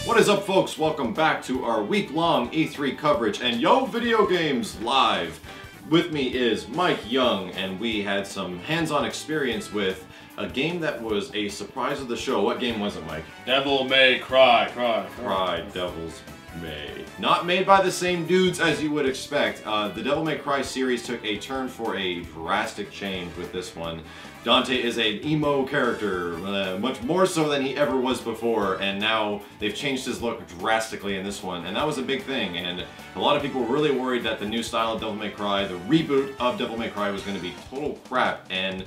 What is up, folks? Welcome back to our week-long E3 coverage and Yo Video Games Live. With me is Mike Young, and we had some hands-on experience with a game that was a surprise of the show. What game was it, Mike? Devil May Cry. Devils May. Not made by the same dudes as you would expect. The Devil May Cry series took a turn for a drastic change with this one. Dante is an emo character, much more so than he ever was before, and now they've changed his look drastically in this one, and that was a big thing, and a lot of people were really worried that the new style of Devil May Cry, the reboot of Devil May Cry, was going to be total crap, and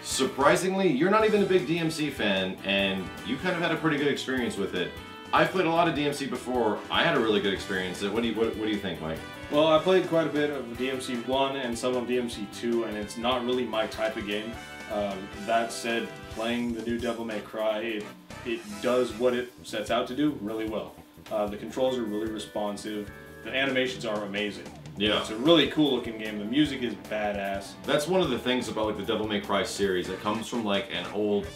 surprisingly, you're not even a big DMC fan, and you kind of had a pretty good experience with it. I've played a lot of DMC before. I had a really good experience. What do you think, Mike? Well, I played quite a bit of DMC 1 and some of DMC 2, and it's not really my type of game. That said, playing the new Devil May Cry, it does what it sets out to do really well. The controls are really responsive. The animations are amazing. Yeah. It's a really cool looking game. The music is badass. That's one of the things about the Devil May Cry series. It comes from like an old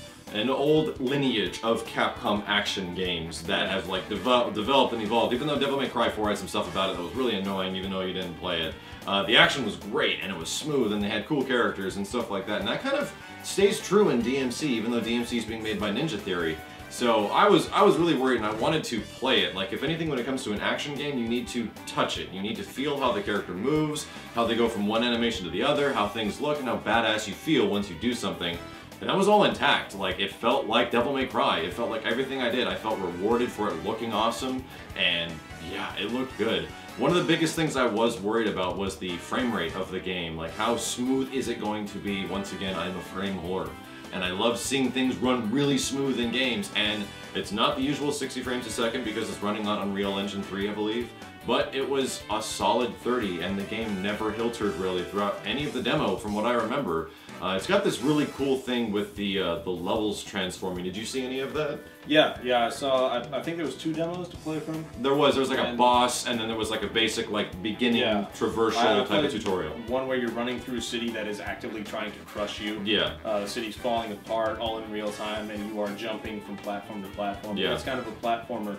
lineage of Capcom action games that have like developed and evolved. Even though Devil May Cry 4 had some stuff about it that was really annoying, even though you didn't play it. The action was great and it was smooth and they had cool characters and stuff like that. And that kind of stays true in DMC, even though DMC is being made by Ninja Theory. So I was really worried and I wanted to play it. Like, if anything, when it comes to an action game, you need to touch it. You need to feel how the character moves, how they go from one animation to the other, how things look, and how badass you feel once you do something. And that was all intact. Like, it felt like Devil May Cry. It felt like everything I did. I felt rewarded for it looking awesome, and yeah, it looked good. One of the biggest things I was worried about was the frame rate of the game. Like, how smooth is it going to be? Once again, I'm a frame whore. And I love seeing things run really smooth in games, and it's not the usual 60 frames a second because it's running on Unreal Engine 3, I believe, but it was a solid 30, and the game never hilted really throughout any of the demo from what I remember. It's got this really cool thing with the levels transforming. Did you see any of that? Yeah, I saw, I think there was 2 demos to play from. There was like a boss, and then there was like a basic like beginning traversal type of tutorial. One where you're running through a city that is actively trying to crush you. Yeah. The city's falling apart all in real time, and you are jumping from platform to platform. Yeah. It's kind of a platformer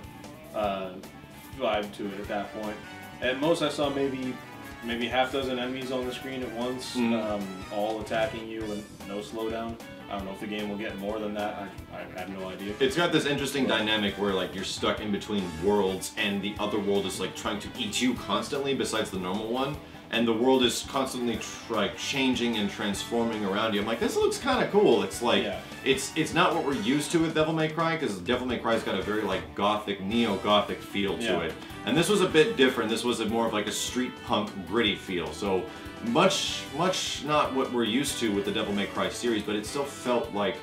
vibe to it at that point. At most I saw maybe half dozen enemies on the screen at once, all attacking you and no slowdown. I don't know if the game will get more than that. I have no idea. It's got this interesting dynamic where like you're stuck in between worlds and the other world is like trying to eat you constantly besides the normal one. And the world is constantly like changing and transforming around you. I'm like, this looks kind of cool. It's like, it's not what we're used to with Devil May Cry, because Devil May Cry's got a very like gothic, neo-gothic feel to it. And this was a bit different. This was more of like a street punk gritty feel. So much not what we're used to with the Devil May Cry series, but it still felt like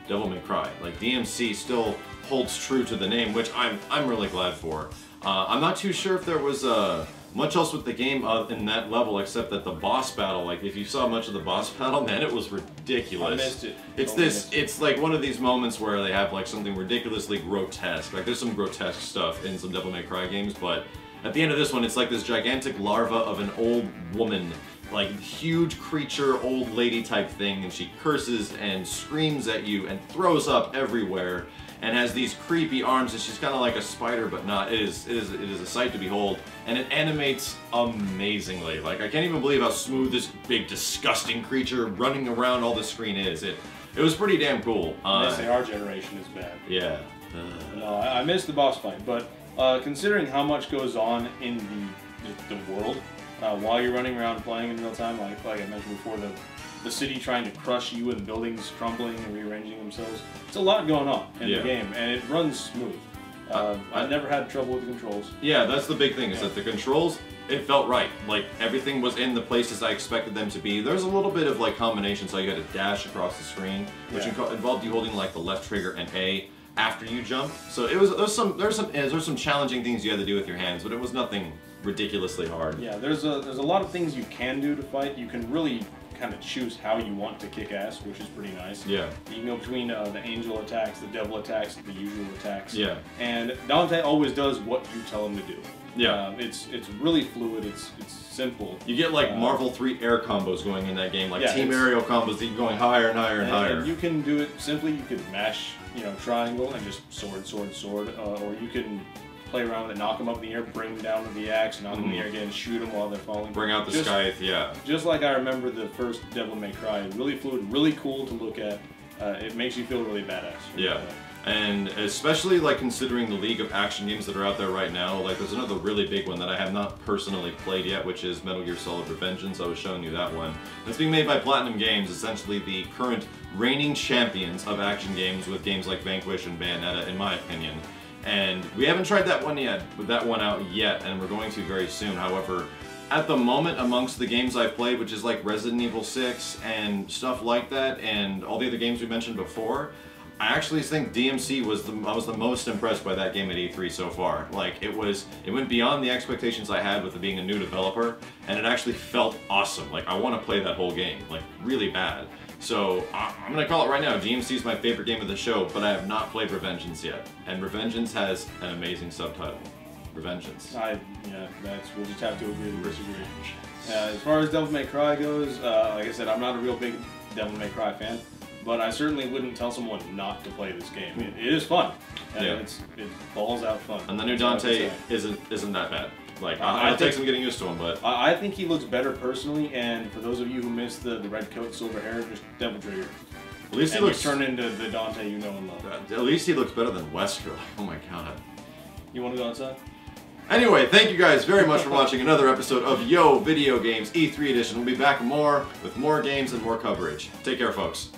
Devil May Cry. Like DMC still holds true to the name, which I'm really glad for. I'm not too sure if there was much else with the game in that level, except that the boss battle, like if you saw much of the boss battle, man, it was ridiculous. I missed it. It's like one of these moments where they have like something ridiculously grotesque. Like there's some grotesque stuff in some Devil May Cry games, but at the end of this one, it's like this gigantic larva of an old woman, like huge creature, old lady type thing, and she curses and screams at you and throws up everywhere, and has these creepy arms, and she's kind of like a spider, but not. It is a sight to behold, and it animates amazingly. Like, I can't even believe how smooth this big, disgusting creature running around all the screen is. It was pretty damn cool. They say our generation is bad. Yeah. No, I missed the boss fight, but considering how much goes on in the world while you're running around playing in real time, like I mentioned before, the city trying to crush you and the buildings crumbling and rearranging themselves. It's a lot going on in the game, and it runs smooth. I never had trouble with the controls. Yeah, that's the big thing, is that the controls, it felt right. Like, everything was in the places I expected them to be. There's a little bit of, like, combination, so you had to dash across the screen, which involved you holding, like, the left trigger and A after you jump. So there's some challenging things you had to do with your hands, but it was nothing ridiculously hard. Yeah, there's a lot of things you can do to fight. You can really kind of choose how you want to kick ass, which is pretty nice. Yeah. You can go between the angel attacks, the devil attacks, the usual attacks. Yeah. And Dante always does what you tell him to do. Yeah. It's really fluid. It's simple. You get like Marvel 3 air combos going in that game, like team aerial combos that you're going higher and higher and higher. And you can do it simply. You can mash, triangle and just sword, or you can play around with it, knock them up in the air, bring them down with the axe, knock them in the air again, shoot them while they're falling. Bring out the scythe, yeah. Just like I remember the first Devil May Cry, really fluid, really cool to look at. It makes you feel really badass. Yeah. And especially like considering the league of action games that are out there right now, like there's another really big one that I have not personally played yet, which is Metal Gear Solid Revengeance. I was showing you that one. It's being made by Platinum Games, essentially the current reigning champions of action games with games like Vanquish and Bayonetta, in my opinion. And we haven't tried that one yet, with that one out yet, and we're going to very soon. However, at the moment, amongst the games I've played, which is like Resident Evil 6 and stuff like that, and all the other games we mentioned before, I actually think DMC was I was the most impressed by that game at E3 so far. Like it went beyond the expectations I had with it being a new developer, and it actually felt awesome. Like I want to play that whole game, like really bad. So I'm gonna call it right now. DMC is my favorite game of the show, but I have not played Revengeance yet, and Revengeance has an amazing subtitle. Revengeance. We'll just have to agree to disagree. As far as Devil May Cry goes, like I said, I'm not a real big Devil May Cry fan. But I certainly wouldn't tell someone not to play this game. It is fun. And it's balls out fun. And the new Dante isn't that bad. Like I'll take some getting used to him, but I think he looks better personally. And for those of you who missed the red coat, silver hair, just Devil Trigger. At least he looks turned into the Dante you know and love. At least he looks better than Wesker. Oh my god. You want to go outside? Anyway, thank you guys very much for watching another episode of Yo Video Games E3 Edition. We'll be back with more games and more coverage. Take care, folks.